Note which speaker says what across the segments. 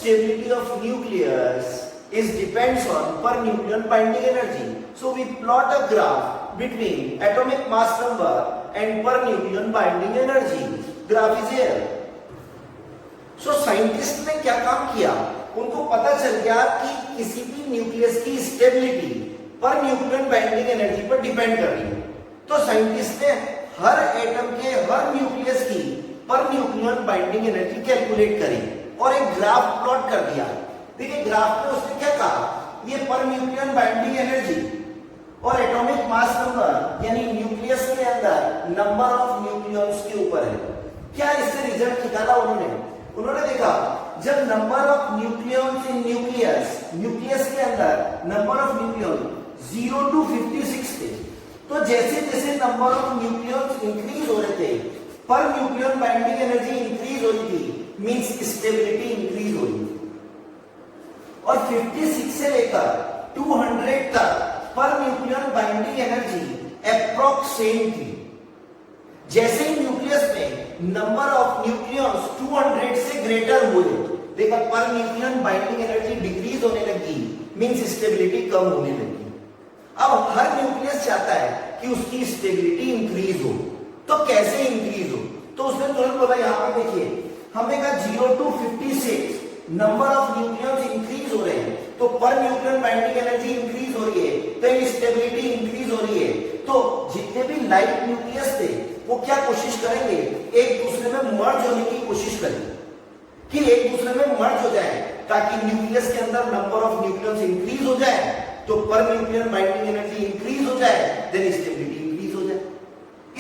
Speaker 1: stability of nucleus is depends on per nucleon binding energy. So we plot a graph between atomic mass number and per nucleon binding energy. Graph is here. So scientist ने क्या काम किया, उनको पता चल गया कि किसी भी न्यूक्लियस की स्टेबिलिटी पर न्यूक्लियन बाइंडिंग एनर्जी पर डिपेंड कर रही है। तो साइंटिस्ट ने हर एटम के हर न्यूक्लियस की पर न्यूक्लियन बाइंडिंग एनर्जी कैलकुलेट करी और एक ग्राफ प्लॉट कर दिया। देखिए ग्राफ में उसने क्या कहा, ये पर न्यूक्लियन बाइंडिंग एनर्जी और एटॉमिक मास नंबर यानी न्यूक्लियस के अंदर नंबर ऑफ न्यूक्लियॉन्स के ऊपर है। क्या इससे रिजल्ट निकाला उन्होंने देखा जब number of nucleons in nucleus के अंदर नंबर ऑफ न्यूक्लियॉन 0 to 56 थे, तो जैसे जैसे नंबर ऑफ न्यूक्लियॉन्स इंक्रीज हो रहे थे पर न्यूक्लियन बाइंडिंग एनर्जी इंक्रीज हो रही थी, मींस स्टेबिलिटी इंक्रीज हो रही थी। और 56 से लेकर 200 तक पर nucleon binding energy approx same थी। जैसे ही न्यूक्लियस में नंबर ऑफ न्यूक्लियॉन्स 200 से ग्रेटर हुए, देखा पर न्यूक्लियन बाइंडिंग एनर्जी डिक्रीज होने लगी, मींस स्टेबिलिटी कम होने लगी। अब हर न्यूक्लियस चाहता है कि उसकी स्टेबिलिटी इंक्रीज हो, तो कैसे इंक्रीज हो, तो उसने तुरंत बोला यहां पर देखिए हमें कहा 0 to 56 number of nucleons increase हो रहे हैं, तो पर न्यूक्लियन बाइंडिंग एनर्जी इंक्रीज हो रही है, तो स्टेबिलिटी इंक्रीज हो रही है। तो जितने भी लाइट न्यूक्लियस थे वो क्या कोशिश करेंगे, एक दूसरे में मर्ज होने की कोशिश करेंगे कि एक दूसरे में मर्ज हो जाए, ताकि न्यूक्लियस के अंदर नंबर ऑफ न्यूक्लियॉन्स इंक्रीज हो जाए, तो पर न्यूक्लियन बाइंडिंग एनर्जी इंक्रीज हो जाए, देन स्टेबिलिटी इंक्रीज हो जाए।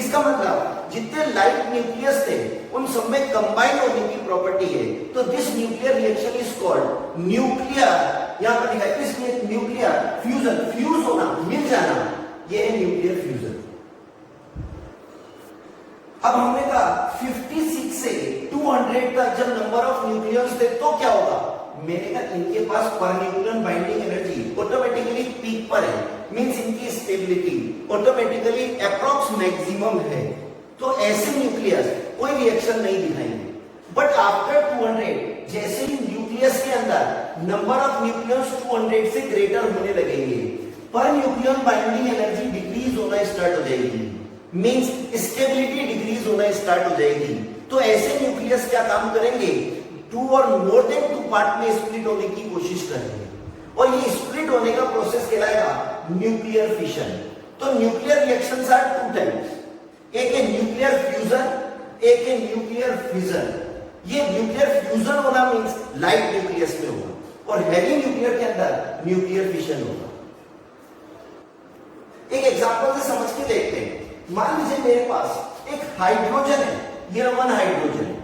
Speaker 1: इसका मतलब जितने लाइट न्यूक्लियस थे उन सब में कंबाइन होने की प्रॉपर्टी है, तो this nuclear reaction is called nuclear, यहां पर लिखा है इसलिए न्यूक्लियर फ्यूजन, फ्यूज होना, मिल जाना, ये है न्यूक्लियर फ्यूजन। अब हमने कहा 56 से 200 तक जब नंबर ऑफ न्यूक्लियॉन्स थे तो क्या होगा, मैंने कहा इनके पास पर nucleon binding energy automatically peak पर है, मींस इनकी स्टेबिलिटी ऑटोमेटिकली अप्रॉक्स मैक्सिमम है, तो ऐसे न्यूक्लियस कोई रिएक्शन नहीं दिखाएंगे। बट आफ्टर 200 जैसे ही न्यूक्लियस के अंदर नंबर ऑफ न्यूक्लियॉन्स 200 से ग्रेटर होने लगेंगे, पर न्यूक्लियन बाइंडिंग एनर्जी डिक्रीज होना स्टार्ट हो जाएगी, मींस स्टेबिलिटी डिक्रीज होना स्टार्ट हो जाएगी। तो ऐसे न्यूक्लियस क्या काम करेंगे, 2 और मोर देन 2 पार्ट में स्प्लिट होने की कोशिश करेंगे, और ये स्प्लिट होने का प्रोसेस कहलाएगा न्यूक्लियर फिशन। तो न्यूक्लियर रिएक्शंस आर 2 टाइप्स, एक है न्यूक्लियर फ्यूजन, एक है न्यूक्लियर फिजन। ये न्यूक्लियर फ्यूजन होना मींस लाइट न्यूक्लियस में होगा, और हैवी न्यूक्लियर के अंदर न्यूक्लियर फिशन होगा। एक एग्जांपल से समझ के देखते हैं। मान लीजिए मेरे पास एक हाइड्रोजन है, ये 1 हाइड्रोजन है,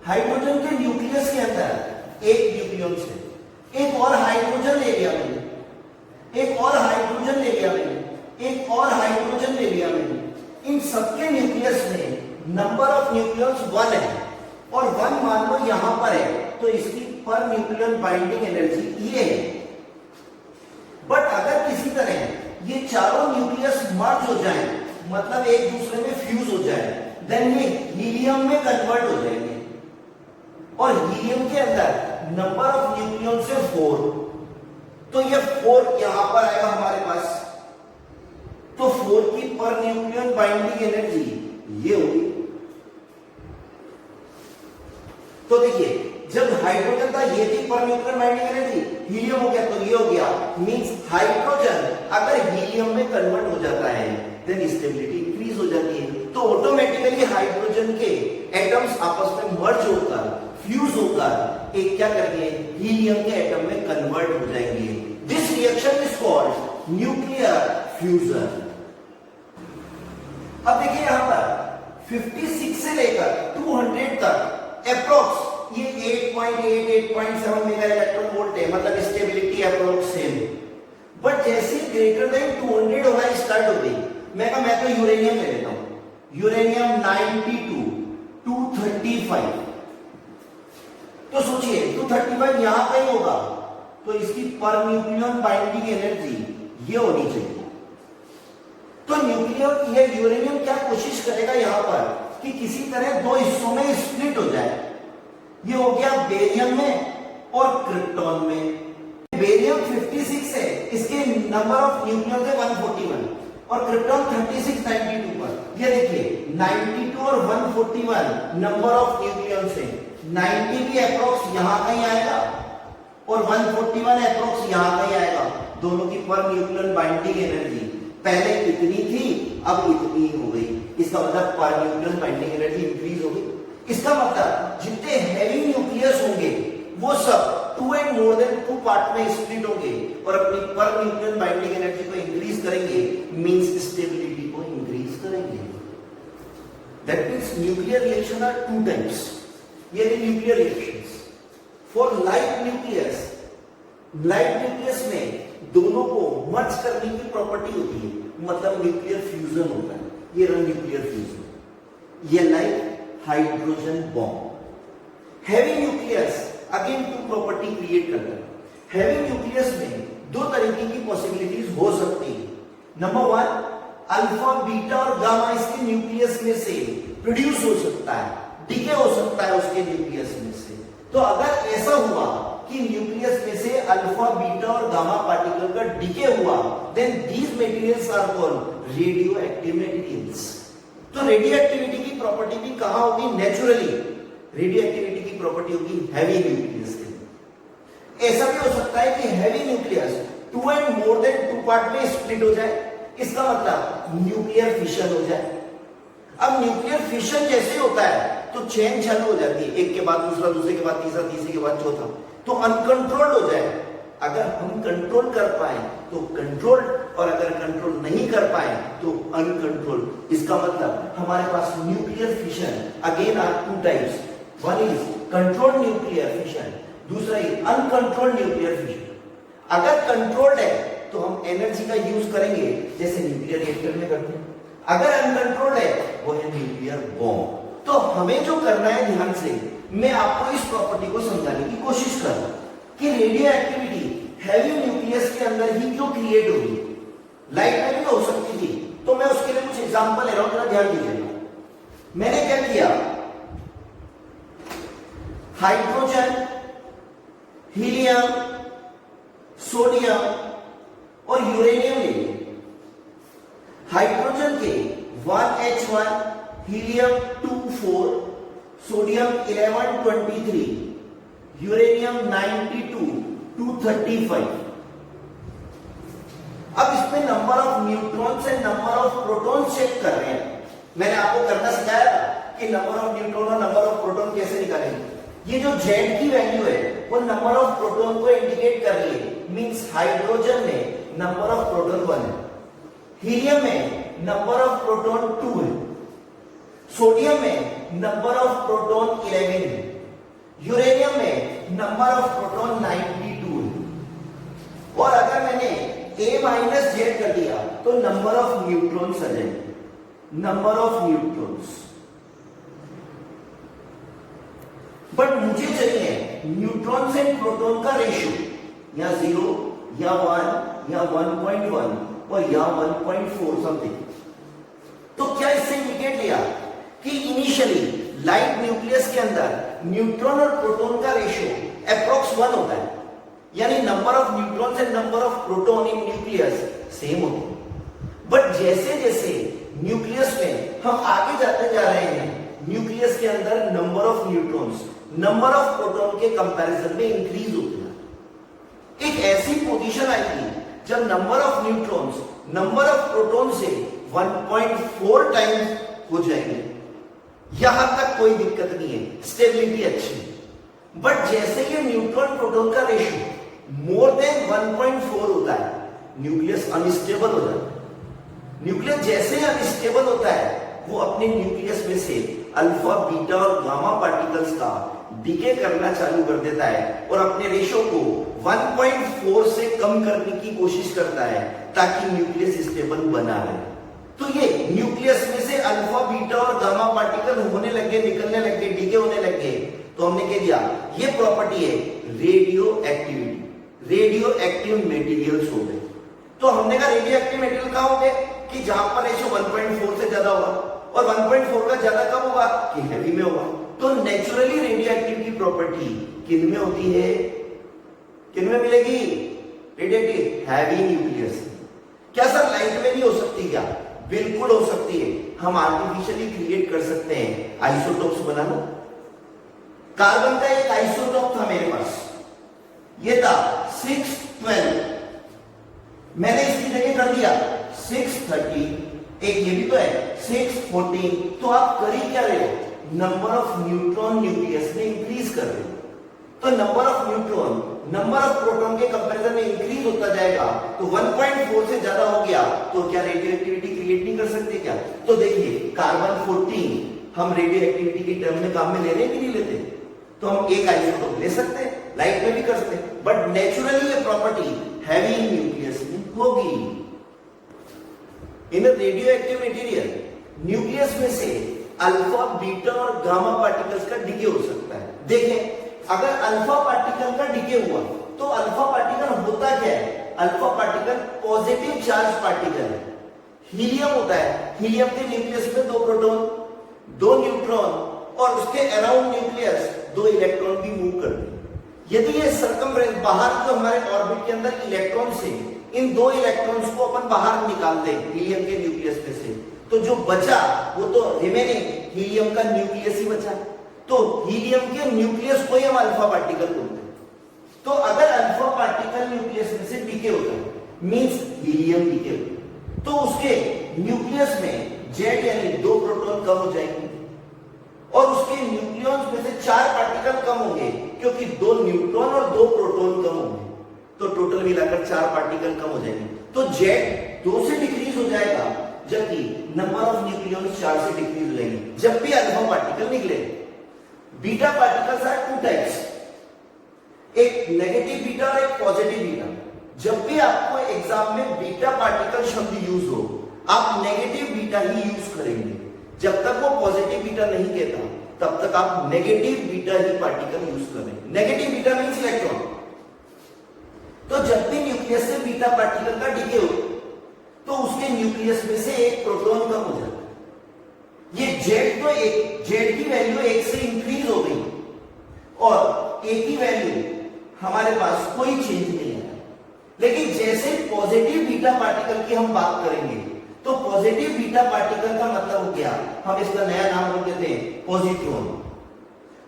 Speaker 1: हाइड्रोजन के न्यूक्लियस के अंदर एक न्यूक्लियन है, एक और हाइड्रोजन ले लिया मैंने, एक और हाइड्रोजन ले लिया मैंने, एक और हाइड्रोजन ले लिया मैंने, इन सबके न्यूक्लियस में नंबर ऑफ न्यूक्लियॉन्स 1 है, और 1 मान लो यहां पर है, तो इसकी पर न्यूक्लियन बाइंडिंग एनर्जी ये है। बट अगर किसी तरह ये चारों न्यूक्लियस मर्ज हो जाए, मतलब एक दूसरे में फ्यूज हो जाए, देन ये हीलियम में कन्वर्ट हो जाएंगे, और हीलियम के अंदर नंबर ऑफ न्यूक्लियॉन से 4, तो ये 4 यहां पर आएगा हमारे पास, तो 4 की पर न्यूक्लियन बाइंडिंग एनर्जी ये होगी। तो देखिए जब हाइड्रोजन था ये थी पर न्यूक्लियन बाइंडिंग एनर्जी, हीलियम हो गया तो ये हो गया, मींस हाइड्रोजन अगर हीलियम में कन्वर्ट हो जाता है देन स्टेबिलिटी इंक्रीज हो जाती है, तो ऑटोमेटिकली हाइड्रोजन के एटम्स आपस में मर्ज होकर फ्यूज होकर एक क्या करेंगे, हीलियम के एटम में कन्वर्ट हो जाएंगे। This reaction is called nuclear fusion. अब देखिए यहां पर 56 से लेकर 200 तक अप्रोक्स ये 8.8 8.7 मेगा इलेक्ट्रॉन वोल्ट है, मतलब स्टेबिलिटी अप्रोक्स सेम। बट जैसे ग्रेटर देन 200 होना स्टार्ट हो गई, मैं तो यूरेनियम ले लेता हूं, यूरेनियम 92 235, तो सोचिए 235 यहां कहीं होगा, तो इसकी पर न्यूक्लियन बाइंडिंग एनर्जी ये होनी चाहिए। तो न्यूक्लियर ये यूरेनियम क्या कोशिश करेगा यहां पर कि किसी तरह 2 हिस्सों में स्प्लिट हो जाए, ये हो गया बेरियम में और क्रिप्टॉन में। बेरियम 56 है, इसके नंबर ऑफ न्यूक्लियन है 141 और क्रिप्टॉन 36 92 पर। ये देखिए 92 और 141 नंबर ऑफ न्यूक्लियन है। 90 भी अप्रोक्स यहां कहीं आएगा और 141 अप्रोक्स यहां कहीं आएगा। दोनों की पर न्यूक्लियन बाइंडिंग एनर्जी पहले इतनी थी, अब इतनी हो गई। इसका मतलब पर न्यूक्लियन बाइंडिंग एनर्जी इंक्रीज हो गई। इसका मतलब जितने हैवी न्यूक्लियस होंगे वो सब 2 and more than 2 पार्ट में स्प्लिट होंगे और अपनी पर न्यूक्लियन बाइंडिंग एनर्जी को इंक्रीज करेंगे, मींस स्टेबिलिटी को इंक्रीज करेंगे। That means nuclear reaction are 2 types. ये nuclear reactions. For light nucleus में दोनों को मर्ज करने की प्रॉपर्टी होती है, मतलब न्यूक्लियर फ्यूजन होता है। ये रहा न्यूक्लियर फ्यूजन। ये like hydrogen bomb. Heavy nucleus again 2 property create करता है। हैवी न्यूक्लियस में 2 तरीके की पॉसिबिलिटीज हो सकती है। नंबर 1, अल्फा बीटा और गामा इसके न्यूक्लियस में से प्रोड्यूस हो सकता है, डीके हो सकता है उसके न्यूक्लियस में से। तो अगर ऐसा हुआ कि न्यूक्लियस में से अल्फा बीटा और गामा पार्टिकल का डीके हुआ, then these materials are called radioactive materials. तो रेडियो एक्टिविटी की प्रॉपर्टी भी कहां होगी? नेचुरली रेडियो एक्टिविटी की प्रॉपर्टी होगी हैवी न्यूक्लियस के। ऐसा भी हो सकता है कि heavy nucleus 2 and more than 2 part में स्प्लिट हो जाए। इसका मतलब न्यूक्लियर फिशन हो जाए। अब न्यूक्लियर फिशन जैसे होता है तो चेन चालू हो जाती है, एक के बाद दूसरा, दूसरे के बाद तीसरा, तीसरे के बाद चौथा, तो अनकंट्रोल्ड हो जाए। अगर हम कंट्रोल कर पाए तो कंट्रोल, और अगर कंट्रोल नहीं कर पाए तो अनकंट्रोल। इसका मतलब हमारे पास nuclear fission again are 2 types. One is controlled nuclear fission, दूसरा इज अनकंट्रोल्ड न्यूक्लियर फिशन। अगर कंट्रोल्ड है तो हम एनर्जी का यूज करेंगे जैसे न्यूक्लियर रिएक्टर में करते हैं। अगर अनकंट्रोल्ड है वो है न्यूक्लियर बॉम्ब। तो हमें जो करना है, ध्यान से मैं आपको इस प्रॉपर्टी को समझाने की कोशिश कर रहा हूं कि रेडियो एक्टिविटी हैवी न्यूक्लियस के अंदर ही क्यों क्रिएट होगी। लाइट में भी हो सकती थी, तो मैं उसके लिए कुछ एग्जांपल ले रहा हूं, थोड़ा ध्यान दीजिएगा। मैंने क्या किया, हाइड्रोजन, हीलियम, सोडियम और यूरेनियम ले लिया। हाइड्रोजन के 1H1, हीलियम 2,4, सोडियम 11,23, यूरेनियम 92, 235। अब इसमें number of neutrons and number of protons check कर रहे हैं। मैंने आपको करना सिखाया कि नंबर ऑफ न्यूट्रॉन और नंबर ऑफ प्रोटॉन कैसे निकालेंगे। ये जो Z की वैल्यू है वो नंबर ऑफ प्रोटॉन को इंडिकेट कर रही है, मींस हाइड्रोजन में नंबर ऑफ प्रोटॉन 1 है, हीलियम में नंबर ऑफ प्रोटॉन 2 है, सोडियम में नंबर ऑफ प्रोटॉन 11 है, यूरेनियम में नंबर ऑफ प्रोटॉन 92 है। और अगर मैंने A-Z कर दिया तो नंबर ऑफ न्यूट्रॉन्स आ जाएंगे, नंबर ऑफ न्यूट्रॉन्स। बट मुझे चाहिए न्यूट्रॉन्स एंड प्रोटॉन का रेशियो, या 0 या 1 या 1.1 और या 1.4 समथिंग। तो क्या इससे इंडिकेट लिया कि इनिशियली लाइट न्यूक्लियस के अंदर न्यूट्रॉन और प्रोटॉन का रेशियो अप्रोक्स 1 होता है, यानी number of neutrons and number of proton in nucleus same होते हैं। बट जैसे जैसे न्यूक्लियस में हम आगे जाते जा रहे हैं, न्यूक्लियस के अंदर number of neutrons number of proton के कंपैरिजन में इंक्रीज होती है। एक ऐसी पोजीशन आएगी जब number of neutrons number of proton से 1.4 टाइम्स हो जाएंगे। यहां तक कोई दिक्कत नहीं है, स्टेबिलिटी अच्छी। बट जैसे ये न्यूट्रॉन प्रोटॉन का रेशियो मोर देन 1.4 होता है, न्यूक्लियस अनस्टेबल हो जाता है। न्यूक्लियस जैसे अनस्टेबल होता है वो अपने न्यूक्लियस में से अल्फा बीटा और गामा पार्टिकल्स का डीके करना चालू कर देता है और अपने रेशियो को 1.4 से कम करने की कोशिश करता है ताकि न्यूक्लियस स्टेबल बना रहे। तो ये न्यूक्लियस में से अल्फा बीटा और गामा पार्टिकल होने लगे, निकलने लगे, डीके होने लगे, तो हमने कह दिया ये प्रॉपर्टी है radio activity. Radio active materials हो गए। तो हमने कहा रेडियो एक्टिव मेटीरियल कहां हो गए कि जहां पर रेशियो 1.4 से ज्यादा होगा, और 1.4 का ज्यादा कब होगा कि हैवी में होगा। तो नेचुरली रेडियो एक्टिव की प्रॉपर्टी किन में होती है? किनमें मिलेगी? Radiative heavy nucleus. क्या सर लाइट में नहीं हो सकती क्या? बिल्कुल हो सकती है। हम आर्टिफिशियली क्रिएट कर सकते हैं आइसोटोप्स बना लो। कार्बन का एक आइसोटोप था मेरे पास, ये था 612, मैंने इसकी जगह कर दिया 630, एक ये भी तो है 614, तो आप कर ही क्या रहे हो? नंबर ऑफ न्यूट्रॉन न्यूक्लियस में इंक्रीज कर रहे हो। तो number of neutron number of proton के कंपैरिजन में इंक्रीज होता जाएगा, तो 1.4 से ज्यादा हो गया तो क्या रेडियो एक्टिविटी क्रिएट नहीं कर सकते क्या? तो देखिए कार्बन 14 हम रेडियो एक्टिविटी के टर्म में काम में ले रहे हैं कि नहीं लेते? तो हम एक आइसोटोप ले सकते हैं, लाइट में भी कर सकते हैं, बट नेचुरली ये प्रॉपर्टी हैवी न्यूक्लियस में होगी। इन रेडियो एक्टिव मटेरियल न्यूक्लियस में से अल्फा, बीटा और गामा पार्टिकल्स का डिके हो सकता है। देखें, अगर अल्फा पार्टिकल का डिके हुआ तो अल्फा पार्टिकल होता क्या है? Alpha particle positive charge particle है, हीलियम होता है। हीलियम के न्यूक्लियस में 2 प्रोटॉन, 2 न्यूट्रॉन और उसके अराउंड न्यूक्लियस 2 इलेक्ट्रॉन भी मूव करते हैं। यदि ये सर्कमफ्रेंस बाहर जो हमारे ऑर्बिट के अंदर इलेक्ट्रॉन से, इन 2 इलेक्ट्रॉन्स को अपन बाहर निकाल दें हीलियम के न्यूक्लियस में से, तो जो बचा वो तो रिमेनिंग हीलियम का न्यूक्लियस ही बचा। तो हीलियम के न्यूक्लियस को ही हम अल्फा पार्टिकल बोलते हैं। तो अगर अल्फा पार्टिकल न्यूक्लियस में से डीके होता है मींस हीलियम डीके होता है, तो उसके न्यूक्लियस में जेड यानी 2 प्रोटॉन कम हो जाएंगे और उसके न्यूक्लियॉन्स में से 4 पार्टिकल कम होंगे, क्योंकि 2 न्यूट्रॉन और 2 प्रोटॉन कम होंगे, तो टोटल मिलाकर 4 पार्टिकल कम हो जाएंगे। तो जेड 2 से डिक्रीज हो जाएगा, जबकि नंबर ऑफ न्यूक्लियॉन्स 4 से डिक्रीज हो जाएंगे जब भी अल्फा पार्टिकल निकले। बीटा पार्टिकल्स आर 2 टाइप्स, एक नेगेटिव बीटा और एक पॉजिटिव बीटा। जब भी आपको एग्जाम में बीटा पार्टिकल शब्द यूज हो, आप नेगेटिव बीटा ही यूज करेंगे। जब तक वो पॉजिटिव बीटा नहीं कहता तब तक आप नेगेटिव बीटा ही पार्टिकल यूज करेंगे। Negative beta means electron. तो जब भी न्यूक्लियस से बीटा पार्टिकल का डीके हो तो उसके न्यूक्लियस में से एक प्रोटॉन कम हो जाता है। ये जेड तो जेड की वैल्यू 1 से इंक्रीज हो गई और ए की वैल्यू हमारे पास कोई चेंज नहीं है। लेकिन जैसे पॉजिटिव बीटा पार्टिकल की हम बात करेंगे तो पॉजिटिव बीटा पार्टिकल का मतलब हो गया, हम इसका नया नाम रख देते हैं positron.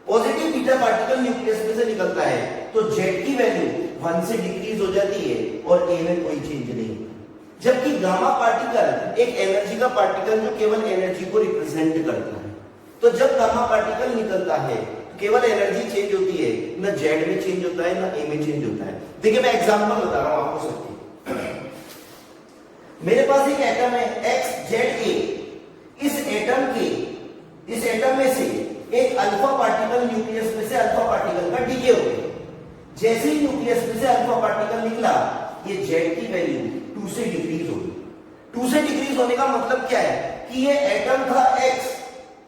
Speaker 1: Positive beta particle nucleus में से निकलता है तो जेड की वैल्यू 1 से डिक्रीज हो जाती है और ए में कोई चेंज नहीं। जबकि गामा पार्टिकल एक एनर्जी का पार्टिकल जो केवल एनर्जी को रिप्रेजेंट करता है। तो जब गामा पार्टिकल निकलता है तो केवल एनर्जी चेंज होती है, ना जेड में चेंज होता है ना ए में चेंज होता है। देखिए मैं एग्जांपल बता रहा हूं आपको सबकी। मेरे पास एक एटम है XZA, इस एटम में से एक अल्फा पार्टिकल न्यूक्लियस में से अल्फा पार्टिकल का डीके हो गया। जैसे ही न्यूक्लियस में से अल्फा पार्टिकल निकला, ये जेड की वैल्यू 2 से डिक्रीज हो गई। 2 से डिक्रीज होने का मतलब क्या है कि ये एटम था X,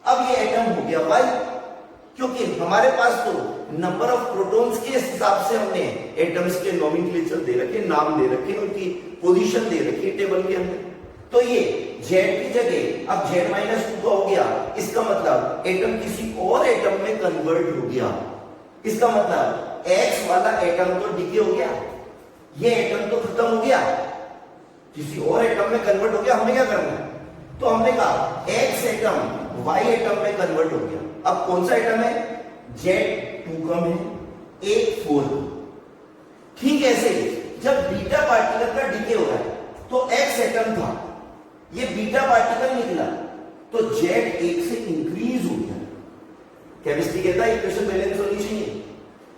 Speaker 1: अब ये एटम हो गया Y, क्योंकि हमारे पास तो नंबर ऑफ प्रोटॉन्स के हिसाब से हमने एटम्स के नोमेनक्लेचर दे रखे, नाम दे रखे, उनकी पोजीशन दे रखी है टेबल के अंदर। तो ये Z की जगह अब Z-2 हो गया, इसका मतलब एटम किसी और एटम में कन्वर्ट हो गया। इसका मतलब X वाला एटम तो डीके हो गया, ये एटम तो खत्म हो गया, किसी और एटम में कन्वर्ट हो गया। हमें क्या करना है? तो हमने कहा X एटम Y एटम में कन्वर्ट हो गया। अब कौन सा एटम है? Z2 कम है, A 4। ठीक ऐसे जब बीटा पार्टिकल का डीके हो रहा है तो X एटम था, ये बीटा पार्टिकल निकला तो Z 1 से इंक्रीज हो गया। केमिस्ट्री कहता है इक्वेशन बैलेंस होनी चाहिए,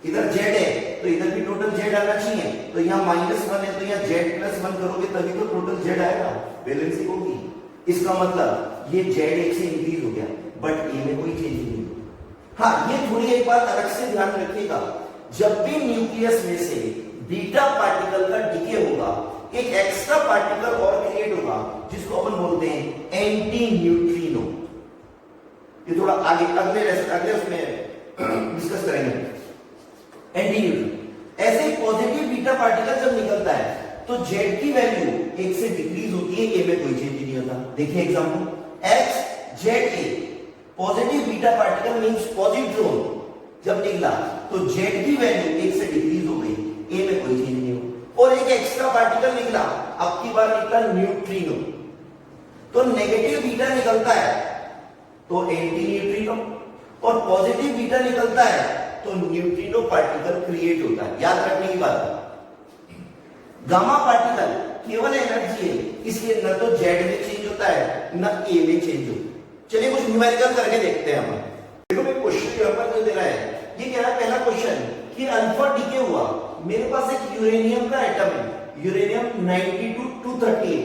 Speaker 1: इधर Z है तो इधर भी टोटल Z आना चाहिए, तो यहाँ -1 है तो यहाँ Z+1 करोगे तभी तो टोटल Z आएगा, बैलेंसिंग होगी। इसका मतलब ये Z 1 से इंक्रीज हो गया, बट ए में कोई चेंज नहीं। हाँ, ये थोड़ी एक बात अलग से ध्यान रखिएगा, जब भी न्यूक्लियस में से बीटा पार्टिकल का डीके होगा, एक एक्स्ट्रा पार्टिकल और क्रिएट होगा जिसको अपन बोलते हैं एंटी न्यूट्रिनो। ये थोड़ा आगे अगले उसमें डिस्कस करेंगे एंटी न्यूट्रिनो। ऐसे पॉजिटिव बीटा पार्टिकल जब निकलता है तो जेड की वैल्यू 1 से डिक्रीज होती है, ए में कोई चेंज नहीं होता। देखिए example XZA, positive beta particle means positron जब निकला तो जेड की वैल्यू 1 से डिक्रीज हो गई, ए में पार्टिकल निकला, अब की बार निकला न्यूट्रिनो, तो नेगेटिव बीटा निकलता है तो एंटी न्यूट्रिनो, और पॉजिटिव बीटा निकलता है तो न्यूट्रिनो पार्टिकल क्रिएट होता है। याद रखने की बात है, गामा पार्टिकल केवल एनर्जी है, इसलिए न तो जेड में चेंज होता है न ए में चेंज होता है। चलिए कुछ न्यूमेरिकल करके देखते हैं हम। देखो मैं क्वेश्चन यहां पर जो दे रहा है, ये कह रहा है पहला क्वेश्चन कि अल्फा डीके हुआ, मेरे पास एक यूरेनियम का एटम है, यूरेनियम 92-238,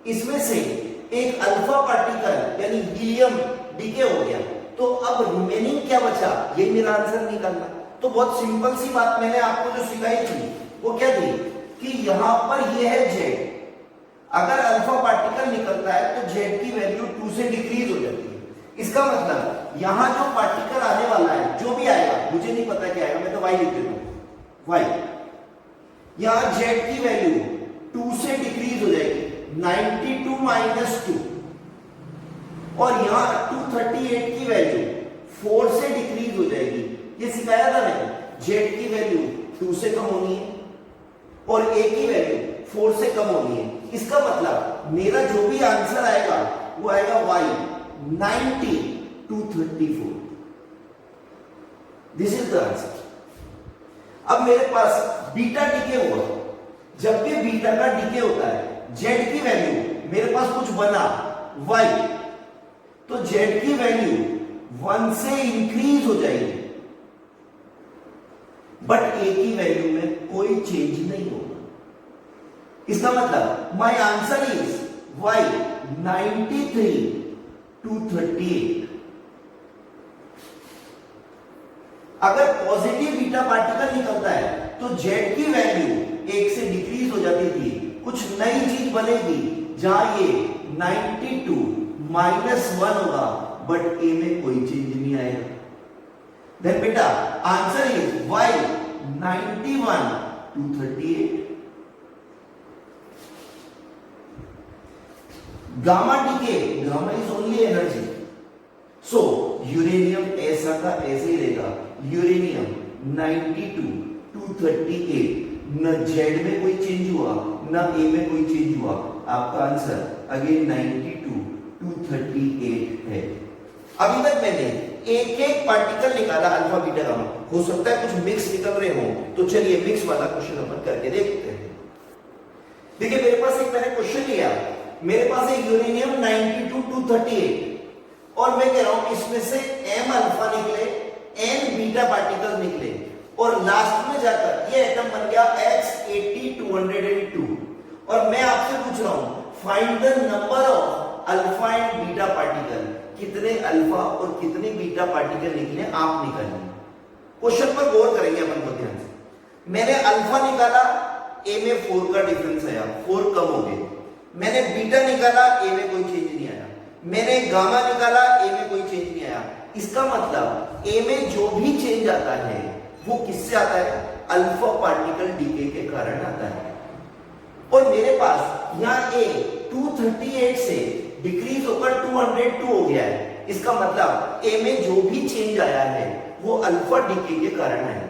Speaker 1: इसमें से एक अल्फा पार्टिकल यानी हीलियम डीके हो गया, तो अब रिमेनिंग क्या बचा, ये मेरा आंसर निकालना। तो बहुत सिंपल सी बात मैंने आपको जो सिखाई थी वो क्या थी कि यहां पर ये है जेड, अगर अल्फा पार्टिकल निकलता है तो जेड की वैल्यू 2 से डिक्रीज हो जाती है। इसका मतलब यहां जो पार्टिकल आने वाला है, जो भी आएगा, मुझे नहीं पता क्या आएगा, मैं तो वाई लिख देता हूं, वाई, यहां जेड की वैल्यू 2 से डिक्रीज हो जाएगी, 92 माइनस 2, और यहां 238 की वैल्यू 4 से डिक्रीज हो जाएगी। ये सिखाया था मैंने, जेड की वैल्यू 2 से कम होनी है और ए की वैल्यू 4 से कम होनी है। इसका मतलब मेरा जो भी आंसर आएगा वो आएगा y 90 to 34। This is the answer. अब मेरे पास बीटा डीके हुआ, जब भी बीटा का डीके होता है जेड की वैल्यू मेरे पास कुछ बना y, तो जेड की वैल्यू 1 से इंक्रीज हो जाएगी, बट ए की वैल्यू में कोई चेंज नहीं होगा। इसका मतलब my answer is y 93 to 38। अगर पॉजिटिव बीटा पार्टिकल निकलता है तो जेड की वैल्यू 1 से डिक्रीज हो जाती थी, कुछ नई चीज बनेगी जहां ये 92 माइनस 1 होगा, बट ए में कोई चेंज नहीं आएगा। देन बेटा answer is y 91 to 38। Gamma decay, gamma is only energy, so uranium ऐसा का ऐसे ही रहेगा, यूरेनियम 92 to 38, न जेड में कोई चेंज हुआ न ए में कोई चेंज हुआ। आपका आंसर अगेन 92 to 38 है। अभी तक मैंने एक एक पार्टिकल निकाला अल्फा बीटा गामा, हो सकता है कुछ मिक्स निकल रहे हो, तो चलिए मिक्स वाला क्वेश्चन अपन करके देखते हैं। देखिए मेरे पास एक मैंने क्वेश्चन लिया, मेरे पास एक यूरेनियम 92 to 38, और मैं कह रहा हूं इसमें से m अल्फा निकले, n बीटा पार्टिकल निकले, और लास्ट में जाकर ये एटम बन गया X80-202, और मैं आपसे पूछ रहा हूं find the number of alpha and beta particle, कितने अल्फा और कितने बीटा पार्टिकल निकले आप निकालिए। क्वेश्चन पर गौर करेंगे अपन को ध्यान से। मैंने अल्फा निकाला, ए में 4 का डिफरेंस आया, 4 कम हो गए। मैंने बीटा निकाला, ए में कोई चेंज नहीं आया। मैंने गामा निकाला, ए में कोई चेंज नहीं आया। इसका मतलब ए में जो भी चेंज आता है वो किससे आता है, अल्फा पार्टिकल डीके के कारण आता है। और मेरे पास यहाँ ए 238 से डिक्रीज होकर 202 हो गया है। इसका मतलब ए में जो भी चेंज आया है वो अल्फा डीके के कारण है,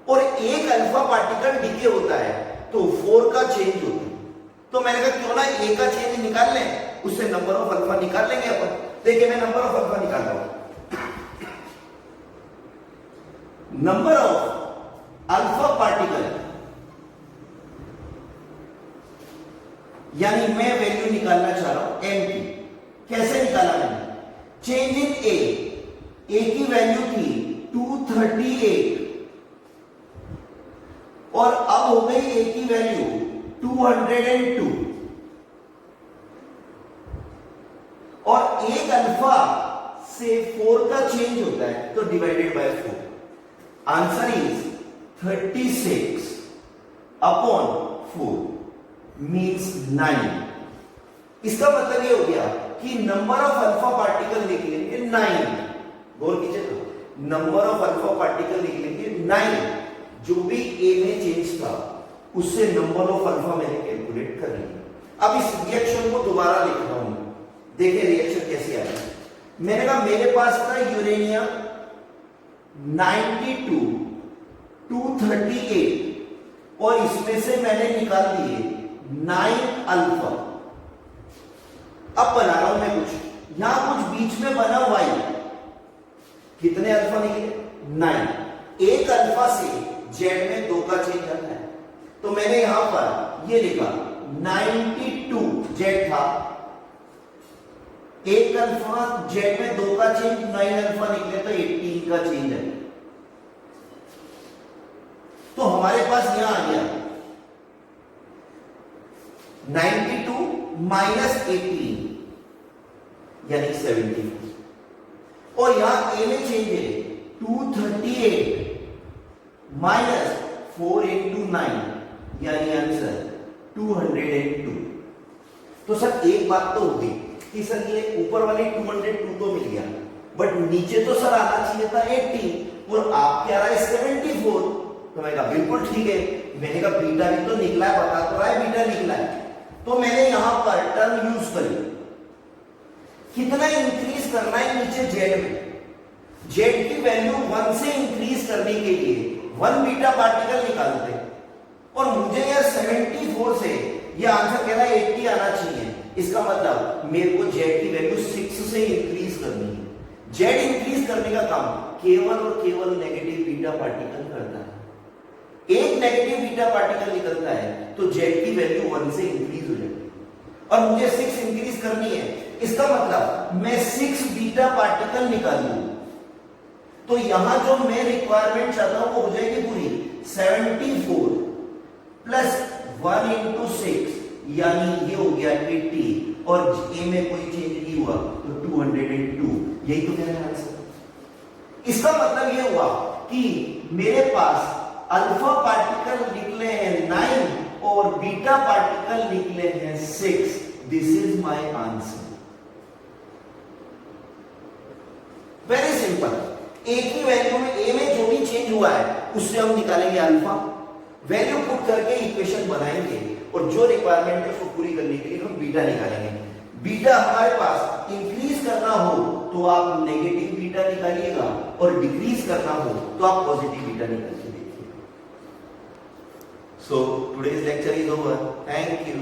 Speaker 1: और एक अल्फा पार्टिकल डीके होता है तो 4 का चेंज होता है। तो मैंने कहा क्यों ना ए का चेंज निकाल लें, उससे नंबर ऑफ अल्फा निकाल लेंगे अपन। देखिए मैं नंबर ऑफ अल्फा निकाल रहा हूं, नंबर ऑफ अल्फा पार्टिकल, यानी मैं वैल्यू निकालना चाह रहा हूं एम की। कैसे निकाला मैंने, चेंज इन ए की वैल्यू थी 238 और अब हो गई ए की वैल्यू 202, और एक अल्फा से 4 का चेंज होता है तो divided by 4। Answer is 36 upon 4 means 9। इसका मतलब ये हो गया कि नंबर ऑफ अल्फा पार्टिकल निकलेंगे 9। गौर कीजिए, तो नंबर ऑफ अल्फा पार्टिकल निकलेंगे 9। जो भी ए में चेंज था उससे नंबर ऑफ अल्फा मैंने कैलकुलेट कर लिया। अब इस रिएक्शन को दोबारा लिख रहा हूं, देखिए रिएक्शन कैसे आया। मैंने कहा मेरे पास था यूरेनियम 92 238 और इसमें से मैंने निकाल दिए 9 अल्फा। अब बना रहा हूं मैं कुछ, यहां कुछ बीच में बना हुआ है, कितने अल्फा निकले? 9। एक अल्फा से जेड में 2 का चेंज आता है, तो मैंने यहां पर ये लिखा 92 जेड था, एक अल्फा जेड में 2 का चेंज 9 अल्फा निकले तो 18 का चेंज है। तो हमारे पास यहां आ गया 92 माइनस 18 यानी 70, और यहां ए में चेंज है 238 माइनस 4 इंटू 9 यानी आंसर 202। तो सर एक बात तो होगी कि सर ये ऊपर वाले 202 तो मिल गया, बट नीचे तो सर आना चाहिए था 80 और आप क्या रहा है 74। तो मैंने कहा बिल्कुल ठीक है, मैंने कहा बीटा भी तो निकला है, बता तो रहा है बीटा निकला है। तो मैंने यहां पर टर्म यूज करी, कितना इंक्रीज करना है नीचे जेड में, जेड की वैल्यू 1 से इंक्रीज करने के लिए 1 बीटा पार्टिकल निकालते, और मुझे यार 74 से ये आंसर कह रहा है 80 आना चाहिए। इसका मतलब मेरे को जेड की वैल्यू 6 से इंक्रीज करनी है। जेड इंक्रीज करने का काम केवल और केवल नेगेटिव बीटा पार्टिकल करता है। एक नेगेटिव बीटा पार्टिकल निकलता है तो जेड की वैल्यू 1 से इंक्रीज हो जाती है, और मुझे 6 इंक्रीज करनी है। इसका मतलब मैं 6 बीटा पार्टिकल निकालूं, तो यहां जो मैं रिक्वायरमेंट चाहता हूं वो हो जाएगी पूरी 74 प्लस 1 इंटू 6 यानी ये हो गया 80, और ए में कोई चेंज नहीं हुआ तो 202। यही तो मेरा आंसर। इसका मतलब ये हुआ कि मेरे पास अल्फा पार्टिकल निकले हैं 9 और बीटा पार्टिकल निकले हैं 6। This is my answer. Very simple. A की वैल्यू में, ए में जो भी चेंज हुआ है उससे हम निकालेंगे अल्फा, वैल्यू पुट करके इक्वेशन बनाएंगे, और जो रिक्वायरमेंट है उसको पूरी करने के लिए हम बीटा निकालेंगे। बीटा हमारे पास इंक्रीज करना हो तो आप नेगेटिव बीटा निकालिएगा, और डिक्रीज करना हो तो आप पॉजिटिव बीटा निकालिए। So today's lecture is over. Thank you.